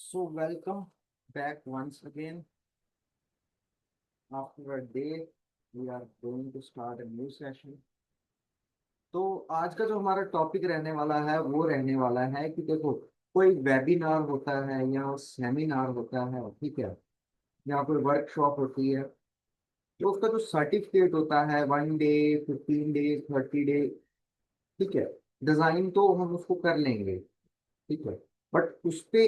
So welcome back once again. After a day, we are going to start a new session. तो आज का जो हमारा topic रहने वाला है वो रहने वाला है कि देखो, कोई वेबिनार होता है या सेमिनार होता है, ठीक है, या कोई वर्कशॉप होती है, तो उसका जो सर्टिफिकेट होता है 1 डे, 15 डेज, 30 डेज, ठीक है, डिजाइन तो हम उसको कर लेंगे, ठीक है, बट उस पे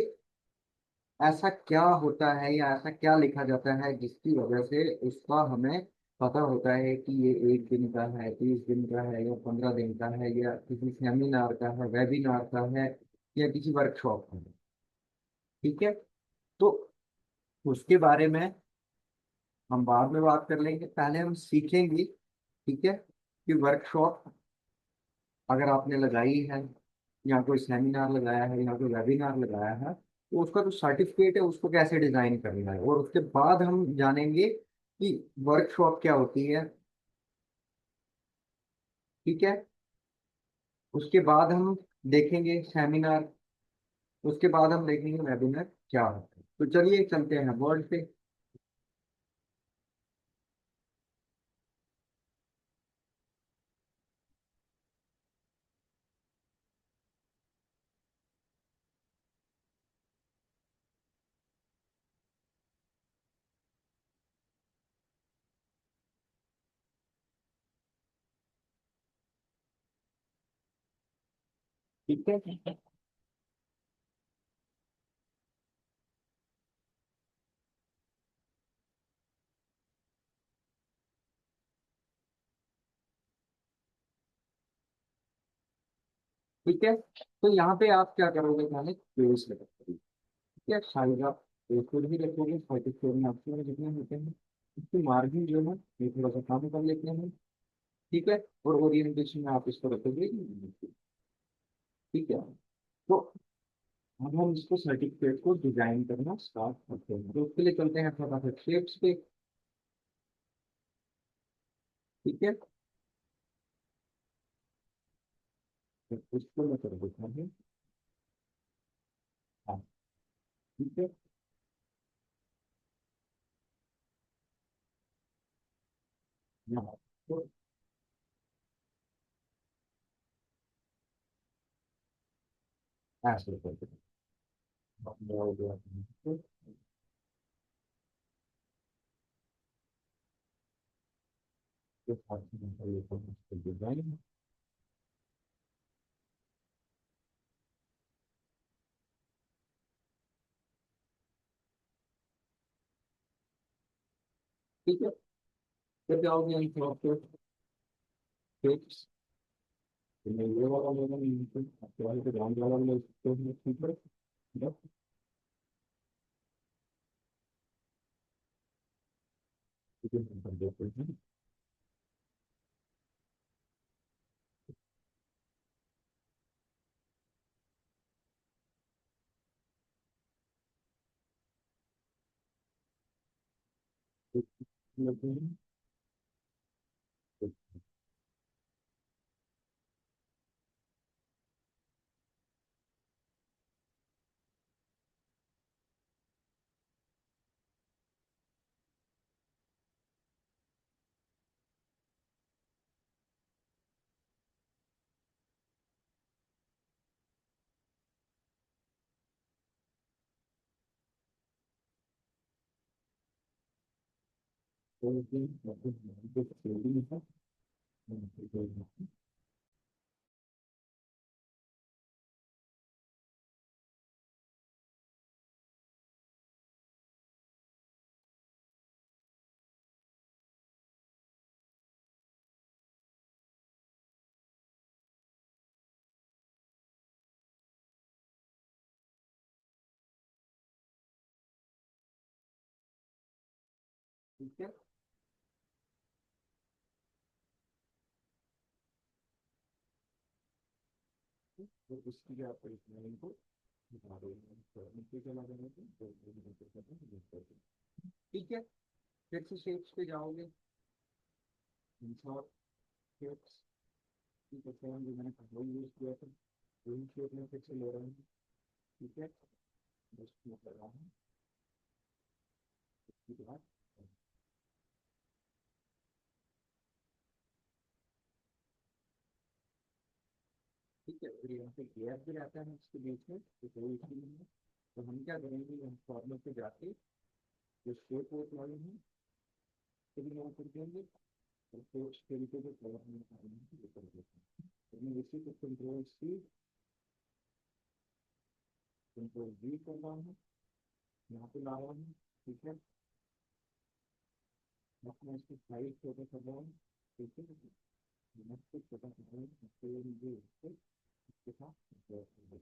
ऐसा क्या होता है या ऐसा क्या लिखा जाता है जिसकी वजह से उसका हमें पता होता है कि ये 1 दिन का है, 30 दिन का है, या 15 दिन का है, या किसी सेमिनार का है, वेबिनार का है, या किसी वर्कशॉप का है। ठीक है, तो उसके बारे में हम बाद में बात कर लेंगे। पहले हम सीखेंगे, ठीक है, कि वर्कशॉप अगर आपने लगाई है, या कोई सेमिनार लगाया है, या कोई वेबिनार लगाया है, तो उसका जो सर्टिफिकेट है उसको कैसे डिजाइन करना है। और उसके बाद हम जानेंगे कि वर्कशॉप क्या होती है, ठीक है। उसके बाद हम देखेंगे सेमिनार, उसके बाद हम देखेंगे वेबिनार क्या होता है। तो चलिए चलते हैं वर्ड पे। ठीक है, ठीक है, तो यहाँ पे आप क्या करोगे, पहले पेज लगाओगे, ठीक है, साइज आप पेज भी रखोगे, सर्टिफिकेट में आपके जितने होते हैं उसकी मार्जिन जो है ये थोड़ा सा कम कर लेते हैं, ठीक है। और ओरिएंटेशन में आप इसको रखोगे, ठीक है। तो अब हम इसको सर्टिफिकेट को डिजाइन करना स्टार्ट करते हैं, तो उसके लिए चलते हैं फटाफट शेप्स पे, ठीक है। तो इसको मैं कर देता हूँ, हाँ, ठीक है, यहाँ तो ऐसे कर देते हैं। अब मैं हो गया, डिजाइन, ठीक है। फिर जाओगे हम सॉफ्टवेयर शेप्स, तो मैं ये वाला लेना नहीं तो आपके वाले पे ग्राउंड वाला ले सकते हैं, ठीक है। बस ठीक है, हम कर देते हैं, ठीक लेते हैं, तो इसमें मतलब जो शेडिंग है, ठीक है। तो इसकी आप लाइन को दिखा रहे हैं, तो नीचे चला जाएंगे तो ठीक है। फिर से शेप्स पे जाओगे, इंसर्ट शेप्स, ठीक है, सेम जो मैंने पहले यूज किया था वही शेप में फिर से ले रहे हैं, ठीक है। बस क्लिक कर रहा हूँ। इसके बाद ठीक है, फिर यहाँ पे गैप भी रहता है इसके बीच में, तो कोई इशू नहीं है। तो हम क्या करेंगे, हम फॉर्मूले पे जाके जो स्टेप कोड वाले हैं तो भी यहाँ कर देंगे, और फिर तरीके से कवर में ये कर देते हैं। तो मैं इसी को कंट्रोल V कर रहा हूँ, यहाँ पे ला रहा हूँ। ठीक है, मैं इसकी साइज छोटा कर रहा हूँ। ठीक है, मैं इसको छोटा कर रहा हूँ, फिर मुझे इसके साथ compare कर दें।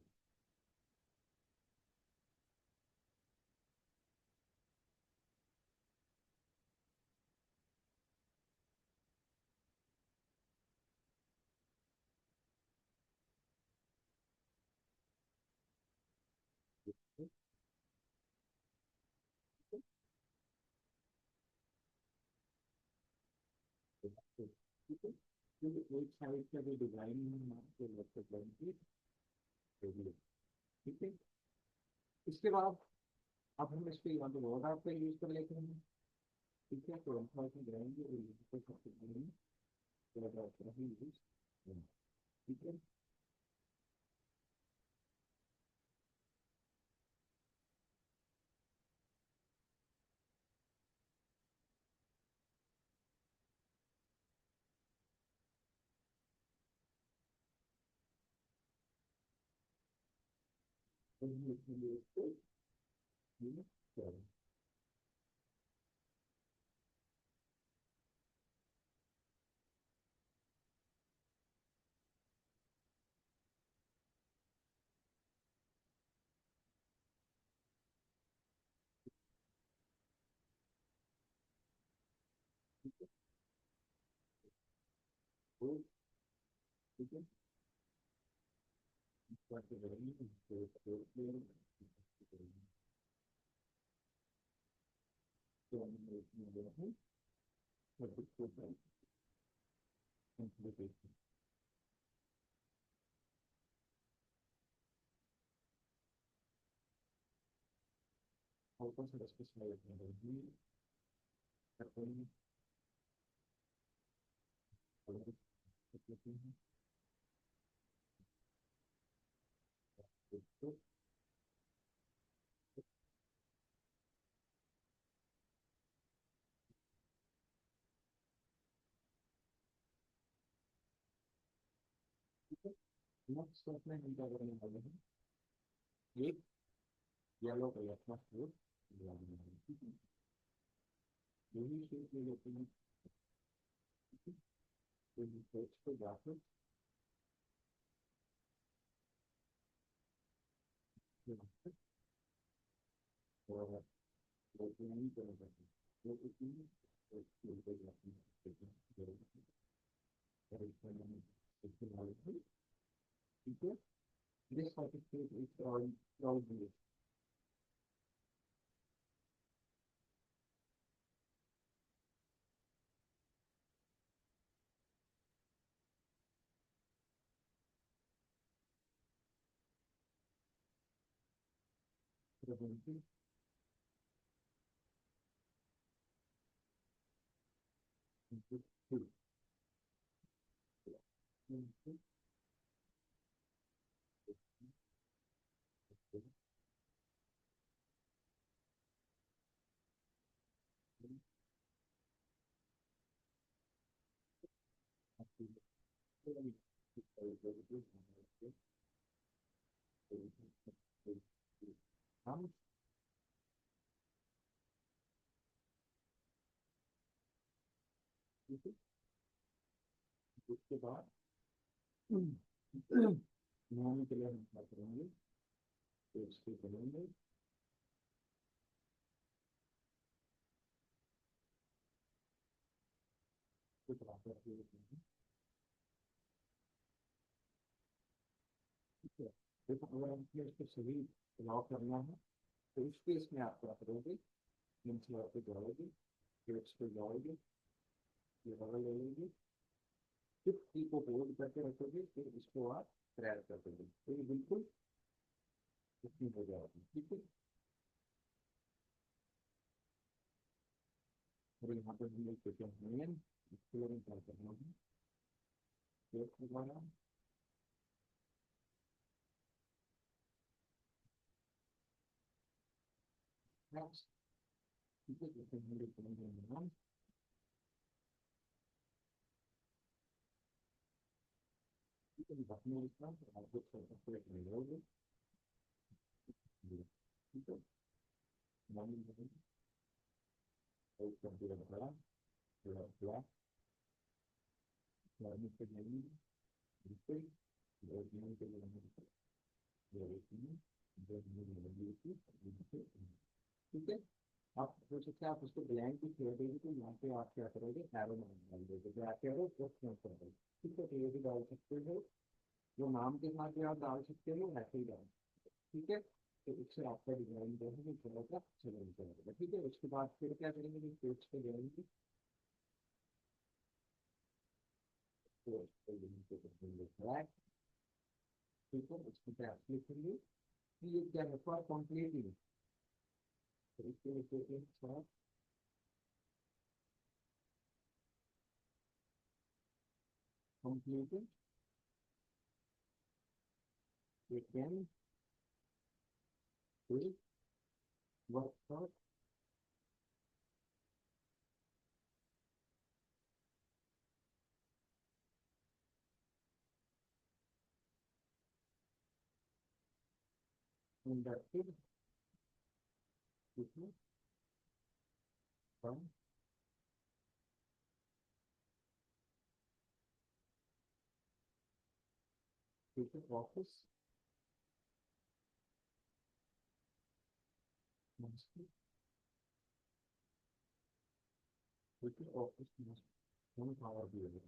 ठीक है, क्योंकि एक साइड का जो डिजाइन है आपके लैपटॉप की, ठीक है। इसके बाद अब हम इस पे यहाँ पे वर्ड आप पे यूज कर लेते हैं। ठीक है, तो हम थोड़ा सा जाएंगे और यहाँ पे सबसे पहले थोड़ा सा ही यूज। ठीक है, तो हम लिखेंगे इसको यूज करें। तो ठीक है, इस बात के बारे में तो हम इसमें जो है सब कुछ कंप्लीट। और कौन सा स्पेशलाइज करते हैं और लेते हैं। तो नेक्स्ट स्टेप में हम क्या करने वाले हैं, एक येलो कलर का फ्रूट लगाने वाले हैं। ठीक है, यही शेप ले लेते हैं। ठीक है, तो इस शेप को जाकर और नहीं करेगा, वो कुछ नहीं, तो इसको जाते हैं। और इसमें मैंने इसके वाले थे। ठीक है, this certificate is fraudulent. Preventing input two. हम उसके बाद नहाने के लिए हम क्या करेंगे, तो इसके करेंगे कुछ रास्ते हैं। ठीक है, देखो अगर हमने इसको सही लॉक करना है तो इस केस में आप क्या करोगे, मीन्स पे जाओगे, फिर इस पे जाओगे, ये बगल ले लेंगे, शिफ्ट की को होल्ड करके रखोगे, फिर इसको आप ड्रैग कर दोगे, तो ये बिल्कुल इतनी हो जाएगी, ठीक है। और यहाँ पे हम लोग देते हैं इसके लिए मैं क्या करना है, एक दोबारा next, ठीक है, जैसे हम लोग करेंगे नाम, ठीक है, अपने इसका आप कुछ कर सकते हैं लोग, ठीक है, नाम एक कंप्यूटर बड़ा पूरा ब्लैक नाम से नहीं, बिल्कुल और नाम के लिए हमें ये रेटिंग जो हमें लगी थी, ठीक है। आप हो सकता है आप उसको ब्लैंक भी छोड़ देंगे तो यहाँ पे आप क्या करोगे, एरो नाम डाल दोगे, तो आप एरो प्लस नोट कर दोगे, ठीक है, तो ये भी डाल सकते हो, जो नाम के साथ भी आप डाल सकते हो ऐसे ही डाल, ठीक है। तो इससे आपका डिजाइन जो है वो थोड़ा सा अच्छा बन जाएगा, ठीक है। उसके बाद फिर क्या करेंगे कि पेज पे जाएंगे, तो इसको लिंक पे करेंगे ट्रैक, ठीक है, उसको टैप लिखेंगे कि ये क्या है फॉर कंप्लीटिंग, तो इसके लिए फॉर कंप्लीटिंग ये कैन वर्क फॉर conducted, ठीक है, from, ठीक है, ऑफिस मस्ट, ठीक है, ऑफिस मस्ट हम पावर भी है,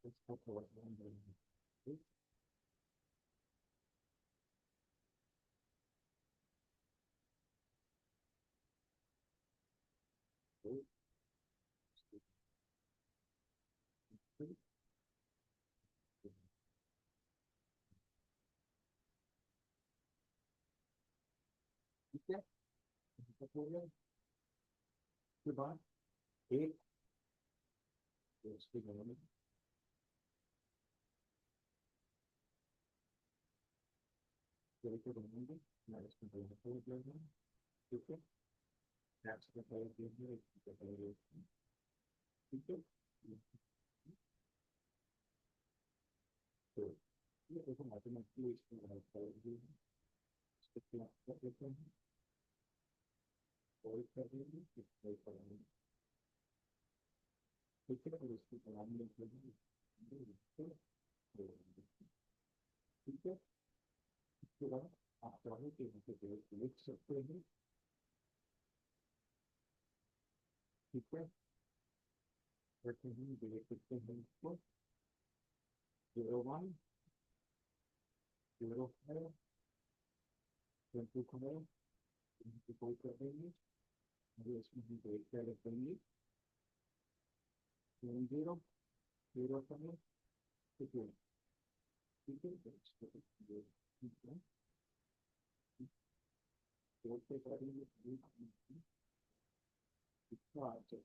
इसका थोड़ा सा हम देंगे, ठीक, तो ठीक है, इसका हो गया, उसके बाद एक, तो उसके बाद में तरीके बनाएंगे, मैं इसमें पहले खोल दिया, ठीक है, टैक्स का पहले दिया, इसका पहले, ठीक है, तो ये देखो ऑटोमेटिकली इसको हेल्प करेगी, इसको क्लिक कर देते हैं, होल्ड कर देंगे, होल्ड करेंगे, ठीक है, और इसकी बनाने के लिए ठीक है। इसके बाद आप चाहो तो यहाँ पे डेट लिख सकते हैं, ठीक है, रखते हैं डेट लिखते हैं इसको 01/05/25 कोड कर देंगे, और इसमें हम डेट क्या लिख देंगे 10/05, ठीक है, ठीक है, तो इसको ठीक है, कोड पे करेंगे, इसको आप चेक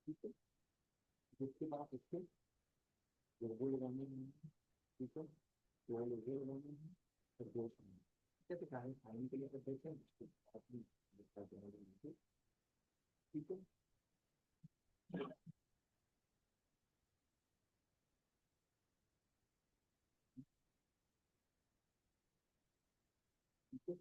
ठीक है, जिसके बाद इसके लोगो लगाने हैं, ठीक है, दो लोगो लगाने हैं और दो साइन, ठीक है, तो साइन साइन के लिए कर देते हैं, उसको अपनी दिखा देंगे, ठीक है, ठीक है,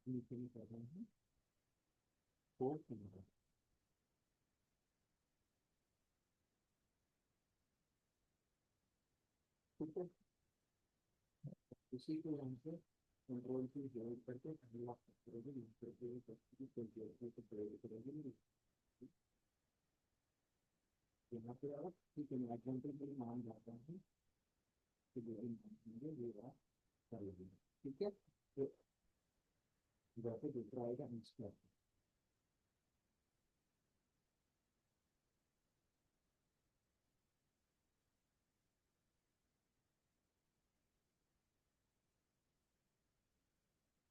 नीचे में कर रहे हैं फोर्थ नंबर। ठीक है, उसी को यहाँ से कंट्रोल की जरूरत करके पहले आप करेंगे करेंगे यहाँ पे आप, ठीक है, मैं एग्जाम्पल के लिए मान जाता हूँ कि जो मान होंगे ये आप करेंगे। ठीक है, तो जैसे दूसरा आएगा इंस्टा।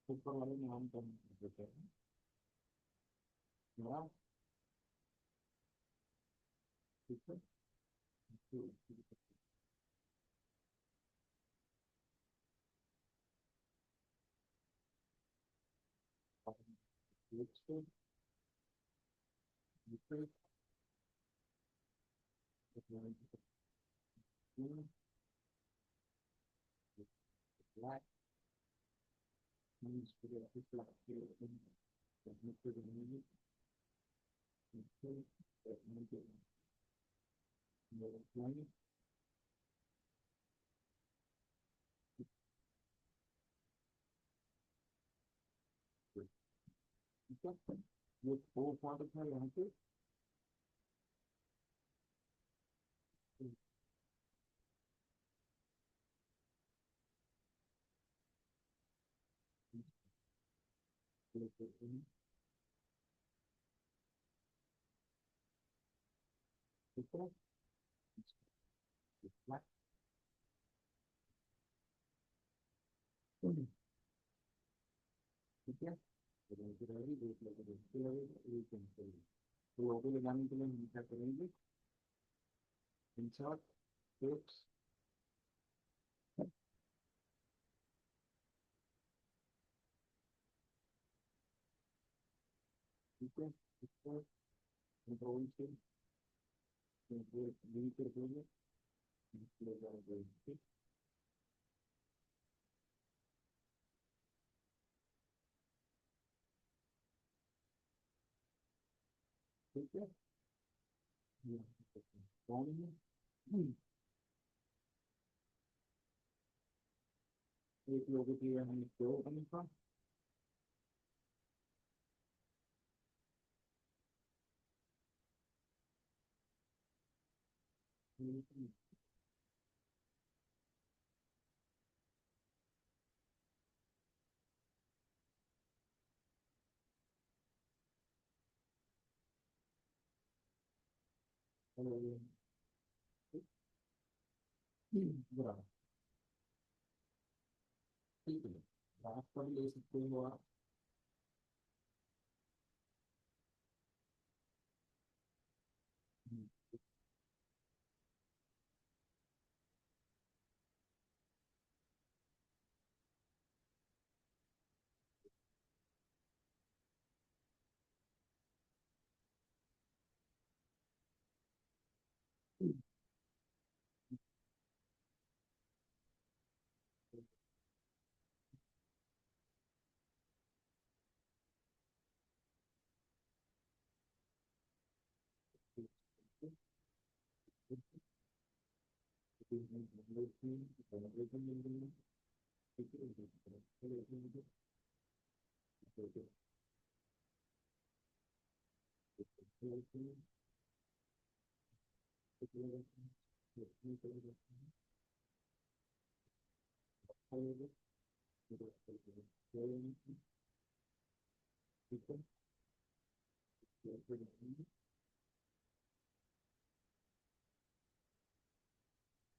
ऊपर वाले नाम का देते हैं मेरा। ठीक है, तो नेक्स्ट दूसरे ब्लैक मीन्स ठीक है, ये फोर पॉइंट है यहाँ पे। ठीक है, ठीक है, तो लोगों लगाने के लिए हम क्या करेंगे, इंसर्ट टेक्स्ट। ठीक है, इसको कंट्रोल से कंट्रोल कर देंगे, ले जाएंगे। ठीक, ठीक है, ये कौन है, एक लोगों के लिए हम दो का बराबर। ठीक है, ग्राफ पर ले सकते हो आप।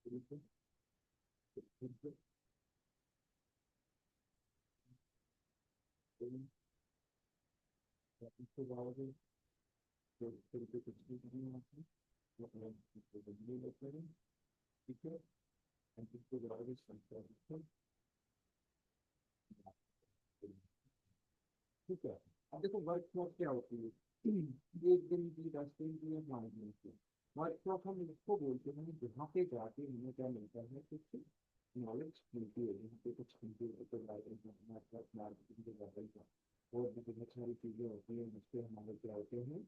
ठीक है, ठीक है। अब देखो वर्कशॉप क्या होती है, एक दिन की 10 दिन की या 5 दिन की वर्कशॉप हम इसको बोलते हैं जहाँ पे जाके हमें क्या मिलता है, कुछ नॉलेज मिलती है, जहाँ पे कुछ मार्केटिंग के बारे में और भी बहुत सारी चीजें होती हैं जिससे हमारे क्या होते हैं,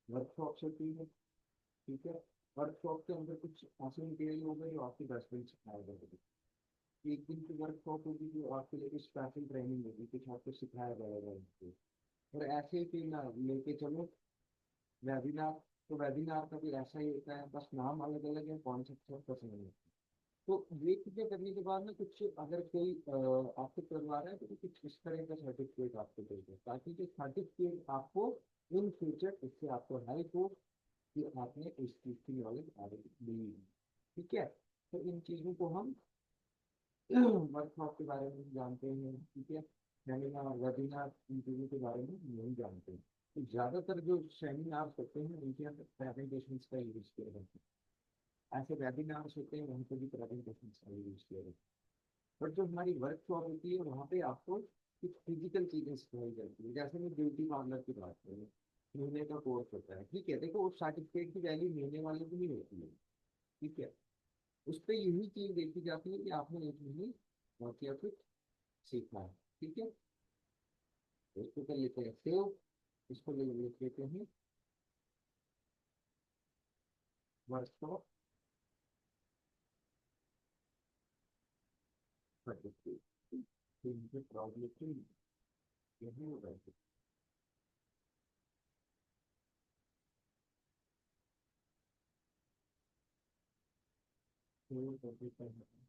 वर्कशॉप होती है। ठीक है। वर्कशॉप के अंदर कुछ ऐसे मटेरियल होगा जो आपके 10 दिन सिखाया जाएगा। एक दिन की वर्कशॉप होगी जो आपके लिए कुछ स्पेशल ट्रेनिंग होगी, कुछ आपको सिखाया जाएगा उसको। और ऐसे ही फिर ना लेके चलो वेबिनार। तो वेबिनार का भी ऐसा ही होता है, बस नाम अलग अलग है, कॉन्सेप्ट सब कुछ नहीं है। तो ये चीजें करने के बाद ना कुछ अगर कोई आपको करवा रहा है तो कुछ इस तरह का सर्टिफिकेट आपको देगा, ताकि जो सर्टिफिकेट आपको इन फ्यूचर इससे आपको हेल्प हो कि आपने इस चीज की नॉलेज आगे ली है। ठीक है। तो इन चीजों को हम वर्कशॉप के बारे में जानते हैं। ठीक है। सेमिनार वेबिनार इन चीजों के बारे में नहीं जानते हैं। तो ज्यादातर जो सेमिनार होते हैं उनके अंदर प्रेजेंटेशन का यूज किया जाता है। ऐसे वेबिनार्स होते हैं वहाँ पे भी प्रेजेंटेशन का यूज किया जाता है। बट जो हमारी वर्कशॉप होती है वहाँ पे आपको कुछ फिजिकल चीजें सिखाई जाती है, जैसे मैं ब्यूटी पार्लर की बात करूँ। महीने का कोर्स होता है, ठीक है। देखो उस सर्टिफिकेट की वैल्यू महीने वाले की नहीं होती है। ठीक है। उस पर यही चीज देखी जाती है कि आपने एक महीने क्या कुछ सीखना है। ठीक है। तो इसको कर लेते हैं सेव। इसको ले लिख लेते हैं वर्कशॉप सर्टिफिकेट। प्रॉब्लम यही होगा। सेव कर देते हैं।